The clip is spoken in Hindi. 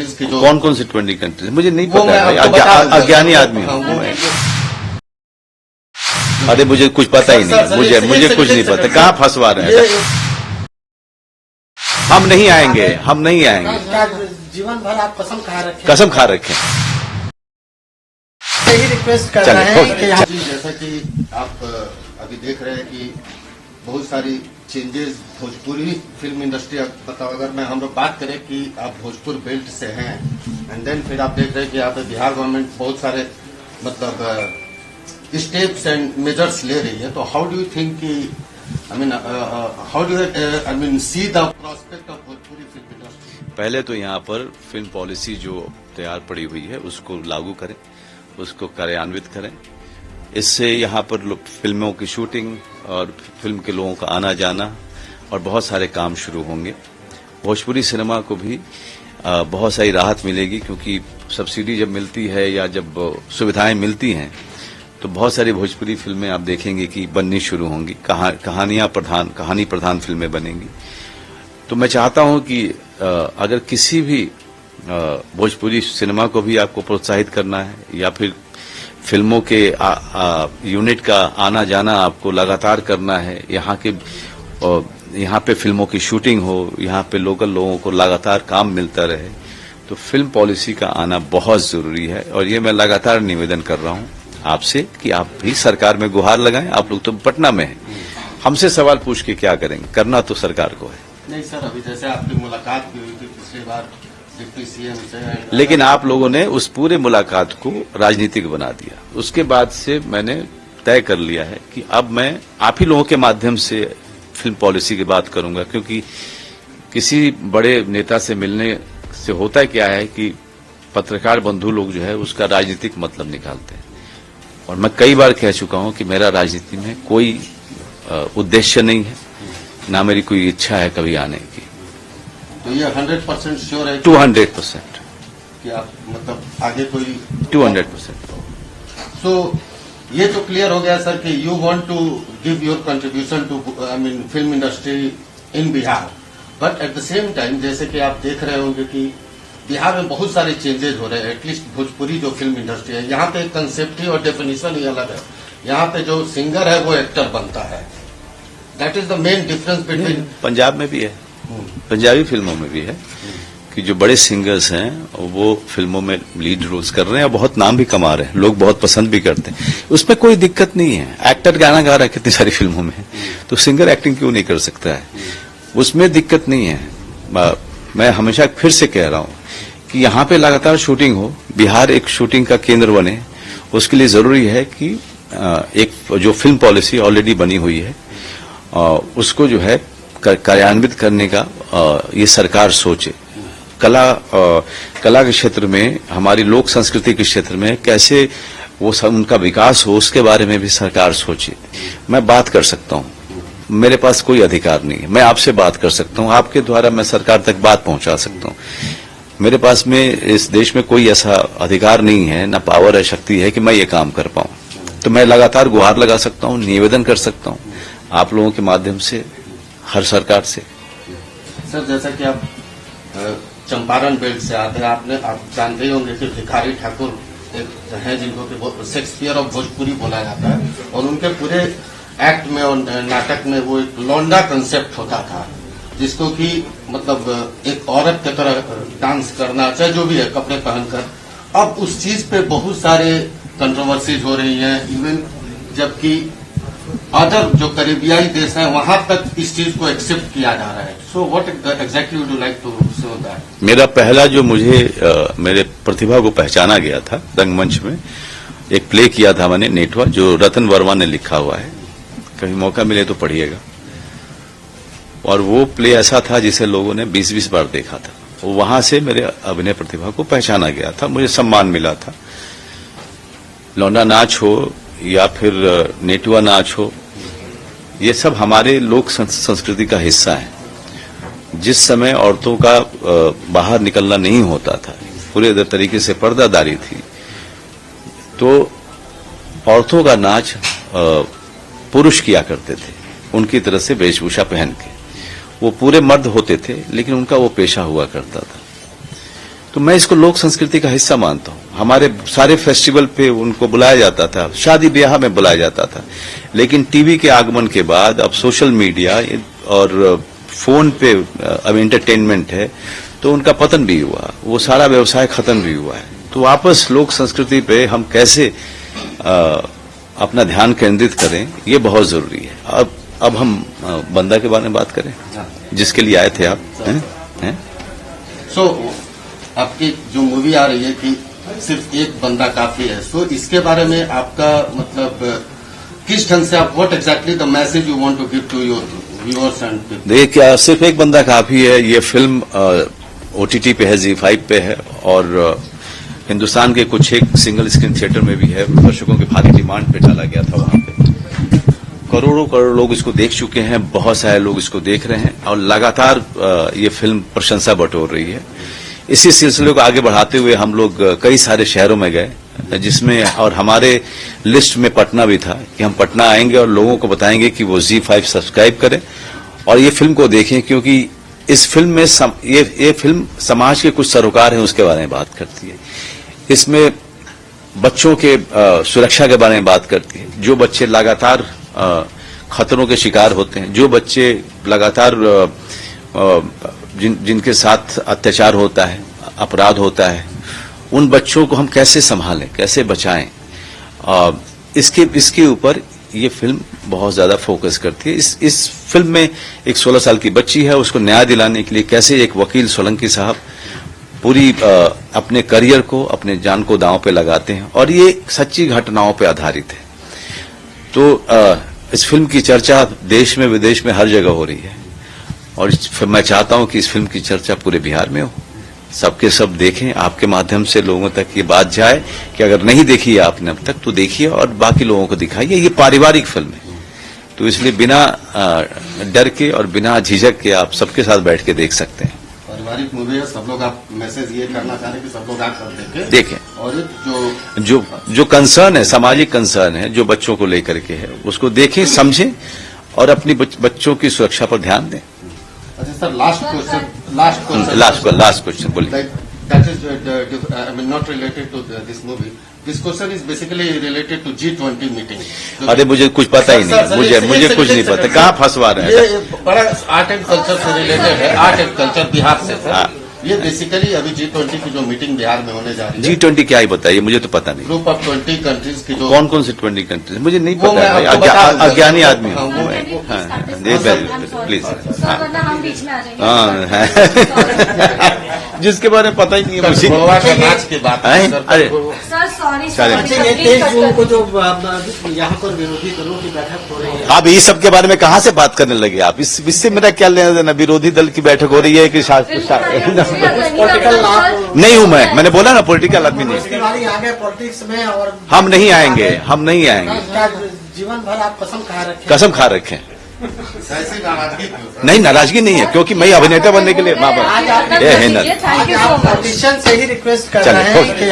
कंट्रीज की जो कौन कौन से 20 कंट्रीज मुझे नहीं पता है, अज्ञानी आदमी हूँ मैं। अरे मुझे कुछ पता ही नहीं, मुझे कुछ नहीं पता, कहाँ फंसवा रहे हैं। हम नहीं आएंगे, हम नहीं आएंगे। जीवन भर आप कसम खा रखे, कसम खा रखे। यही रिक्वेस्ट कर रहे हैं कि जैसा कि आप अभी देख रहे हैं कि बहुत सारी चेंजेस भोजपुरी फिल्म इंडस्ट्री, बताओ अगर मैं हम लोग बात करें कि आप भोजपुर बेल्ट से हैं एंड देन फिर आप देख रहे हैं कि यहाँ पे बिहार गवर्नमेंट बहुत सारे मतलब स्टेप्स एंड मेजर्स ले रही है, तो हाउ डू यू थिंक कि how do see the prospect of Bhojpuri film industry? पहले तो यहाँ पर फिल्म पॉलिसी जो तैयार पड़ी हुई है उसको लागू करें, उसको कार्यान्वित करें। इससे यहाँ पर फिल्मों की शूटिंग और फिल्म के लोगों का आना जाना और बहुत सारे काम शुरू होंगे। भोजपुरी सिनेमा को भी बहुत सारी राहत मिलेगी, क्योंकि सब्सिडी जब मिलती है या जब सुविधाएं मिलती हैं तो बहुत सारी भोजपुरी फिल्में आप देखेंगे कि बननी शुरू होंगी, कहानी प्रधान फिल्में बनेंगी। तो मैं चाहता हूं कि अगर किसी भी भोजपुरी सिनेमा को भी आपको प्रोत्साहित करना है या फिर फिल्मों के यूनिट का आना जाना आपको लगातार करना है, यहाँ पे फिल्मों की शूटिंग हो, यहाँ पे लोकल लोगों को लगातार काम मिलता रहे, तो फिल्म पॉलिसी का आना बहुत जरूरी है। और ये मैं लगातार निवेदन कर रहा हूँ आपसे कि आप भी सरकार में गुहार लगाएं। आप लोग तो पटना में हैं, हमसे सवाल पूछ के क्या करेंगे, करना तो सरकार को है। नहीं सर, अभी जैसे आपकी मुलाकात भी हुई थी पिछली बार डिप्टी सीएम से, लेकिन आप लोगों ने उस पूरे मुलाकात को राजनीतिक बना दिया। उसके बाद से मैंने तय कर लिया है कि अब मैं आप ही लोगों के माध्यम से फिल्म पॉलिसी की बात करूंगा, क्योंकि किसी बड़े नेता से मिलने से होता क्या है कि पत्रकार बंधु लोग जो है उसका राजनीतिक मतलब निकालते हैं। और मैं कई बार कह चुका हूं कि मेरा राजनीति में कोई उद्देश्य नहीं है, ना मेरी कोई इच्छा है कभी आने की। तो ये 100% श्योर है? 200% कि आप मतलब आगे कोई 200%। सो ये तो क्लियर हो गया सर कि you want to give your contribution to film industry in Bihar, but at the same time जैसे कि आप देख रहे होंगे कि बिहार में बहुत सारे चेंजेस हो रहे हैं। एटलीस्ट भोजपुरी जो फिल्म इंडस्ट्री है, यहाँ पे कंसेप्ट ही और डेफिनेशन ही अलग है। यहाँ पे जो सिंगर है वो एक्टर बनता है, that is the main difference between. Punjab में भी है, पंजाबी फिल्मों में भी है कि जो बड़े सिंगर्स हैं वो फिल्मों में लीड रोल्स कर रहे हैं और बहुत नाम भी कमा रहे हैं, लोग बहुत पसंद भी करते हैं। उसमें कोई दिक्कत नहीं है। एक्टर गाना गा रहा है कितनी सारी फिल्मों में, तो सिंगर एक्टिंग क्यों नहीं कर सकता है? उसमें दिक्कत नहीं है। मैं हमेशा फिर से कह रहा हूं कि यहाँ पे लगातार शूटिंग हो, बिहार एक शूटिंग का केंद्र बने। उसके लिए जरूरी है कि एक जो फिल्म पॉलिसी ऑलरेडी बनी हुई है उसको जो है कार्यान्वित करने का ये सरकार सोचे। कला के क्षेत्र में, हमारी लोक संस्कृति के क्षेत्र में कैसे वो उनका विकास हो, उसके बारे में भी सरकार सोचे। मैं बात कर सकता हूँ, मेरे पास कोई अधिकार नहीं है। मैं आपसे बात कर सकता हूँ, आपके द्वारा मैं सरकार तक बात पहुंचा सकता हूँ। मेरे पास में इस देश में कोई ऐसा अधिकार नहीं है, ना पावर है, शक्ति है कि मैं ये काम कर पाऊं। तो मैं लगातार गुहार लगा सकता हूं, निवेदन कर सकता हूं आप लोगों के माध्यम से हर सरकार से। सर जैसा कि आप चंपारण बेल्ट से आते हैं, आप जानते ही होंगे कि भिखारी ठाकुर एक हैं जिनको शेक्सपियर ऑफ भोजपुरी बोला जाता है, और उनके पूरे एक्ट में और नाटक में वो एक लौंडा कंसेप्ट होता था, जिसको कि मतलब एक औरत की तरह डांस करना, चाहे जो भी है कपड़े पहनकर। अब उस चीज पे बहुत सारे कंट्रोवर्सीज हो रही हैं, इवन जबकि अदर जो करीबियाई देश हैं वहां तक इस चीज को एक्सेप्ट किया जा रहा है। So what exactly would you like to say that? मेरा पहला जो मुझे मेरे प्रतिभा को पहचाना गया था रंगमंच में, एक प्ले किया था मैंने, नेटवा, जो रतन वर्मा ने लिखा हुआ है, कभी मौका मिले तो पढ़िएगा। और वो प्ले ऐसा था जिसे लोगों ने 20-20 बार देखा था। वहां से मेरे अभिनय प्रतिभा को पहचाना गया था, मुझे सम्मान मिला था। लौंडा नाच हो या फिर नेटुआ नाच हो, ये सब हमारे लोक संस्कृति का हिस्सा है। जिस समय औरतों का बाहर निकलना नहीं होता था, पूरे तरीके से पर्दादारी थी, तो औरतों का नाच पुरुष किया करते थे, उनकी तरह से वेशभूषा पहन के। वो पूरे मर्द होते थे, लेकिन उनका वो पेशा हुआ करता था। तो मैं इसको लोक संस्कृति का हिस्सा मानता हूं। हमारे सारे फेस्टिवल पे उनको बुलाया जाता था, शादी ब्याह में बुलाया जाता था, लेकिन टीवी के आगमन के बाद अब सोशल मीडिया और फोन पे अब एंटरटेनमेंट है, तो उनका पतन भी हुआ, वो सारा व्यवसाय खत्म भी हुआ है। तो वापस लोक संस्कृति पे हम कैसे अपना ध्यान केंद्रित करें, ये बहुत जरूरी है। अब हम बंदा के बारे में बात करें, जिसके लिए आए थे आप। हैं? सो आपकी जो मूवी आ रही है कि सिर्फ एक बंदा काफी है, सो इसके बारे में आपका मतलब किस ढंग से आप what exactly the message you want to give to your viewers and people? देखिए, क्या सिर्फ एक बंदा काफी है? ये फिल्म OTT पे है, ZEE5 पे है, और हिंदुस्तान के कुछ एक सिंगल स्क्रीन थिएटर में भी है। दर्शकों की भारी डिमांड पे डाला गया था, वहां पे करोड़ों करोड़ लोग इसको देख चुके हैं, बहुत सारे लोग इसको देख रहे हैं, और लगातार ये फिल्म प्रशंसा बटोर रही है। इसी सिलसिले को आगे बढ़ाते हुए हम लोग कई सारे शहरों में गए, जिसमें और हमारे लिस्ट में पटना भी था कि हम पटना आएंगे और लोगों को बताएंगे कि वो ZEE5 सब्सक्राइब करें और ये फिल्म को देखें, क्योंकि इस फिल्म में ये फिल्म समाज के कुछ सरोकार हैं उसके बारे में बात करती है। इसमें बच्चों के सुरक्षा के बारे में बात करती है। जो बच्चे लगातार खतरों के शिकार होते हैं, जो बच्चे लगातार जिनके साथ अत्याचार होता है, अपराध होता है, उन बच्चों को हम कैसे संभालें, कैसे बचाएं, इसके ऊपर ये फिल्म बहुत ज्यादा फोकस करती है। इस फिल्म में एक 16 साल की बच्ची है, उसको न्याय दिलाने के लिए कैसे एक वकील सोलंकी साहब पूरी अपने करियर को, अपने जान को दांव पे लगाते हैं, और ये सच्ची घटनाओं पे आधारित है। तो इस फिल्म की चर्चा देश में विदेश में हर जगह हो रही है, और मैं चाहता हूं कि इस फिल्म की चर्चा पूरे बिहार में हो, सबके सब देखें, आपके माध्यम से लोगों तक ये बात जाए कि अगर नहीं देखी है आपने अब तक तो देखिए और बाकी लोगों को दिखाइए। ये पारिवारिक फिल्म है, तो इसलिए बिना डर के और बिना झिझक के आप सबके साथ बैठ के देख सकते हैं। पारिवारिक मूवी है, सब लोग आप मैसेज ये करना चाह रहे हैं कि सब लोग आकर देखें, और जो कंसर्न है, सामाजिक कंसर्न है, जो बच्चों को लेकर के है, उसको देखें, समझें और अपनी बच्चों की सुरक्षा पर ध्यान दें। अच्छा सर, लास्ट क्वेश्चन बोलिए। That is, I mean, not related to this movie. This question is basically related to G20 meeting. अरे मुझे कुछ पता ही नहीं, मुझे कुछ नहीं पता, कहाँ फंसवा रहे हैं? ये बड़ा आर्ट एंड कल्चर से रिलेटेड है, आर्ट एंड कल्चर बिहार से सर। ये बेसिकली अभी G20 की जो मीटिंग बिहार में होने जा रही है। G20 क्या ही बताइए, मुझे तो पता नहीं। ग्रुप ऑफ 20 कंट्रीज की जो कौन से 20 कंट्रीज मुझे नहीं पता है, अज्ञानी आदमी हूँ मैं। प्लीज, जिसके बारे में पता ही नहीं है मुझे। गोवा के नाच की बात है सर। अरे सर सॉरी, 23 जून को जो यहाँ पर विरोधी दलों की बैठक हो रही है, आप इस सब के बारे में कहाँ से बात करने लगे? आप इससे मेरा क्या लेना देना? विरोधी दल की बैठक हो रही है कि नहीं हूँ मैंने बोला ना, पॉलिटिकल आदमी नहीं। इसके बाद ही आ गए पॉलिटिक्स में, और हम नहीं आएंगे। क्या जीवन भर आप कसम खा रखे हैं। ऐसी नाराजगी क्यों सर? नहीं, नाराजगी नहीं है, क्योंकि मैं अभिनेता बनने के लिए आज आप पॉलिटिशियन से ही रिक्वेस्ट कर रहे हैं कि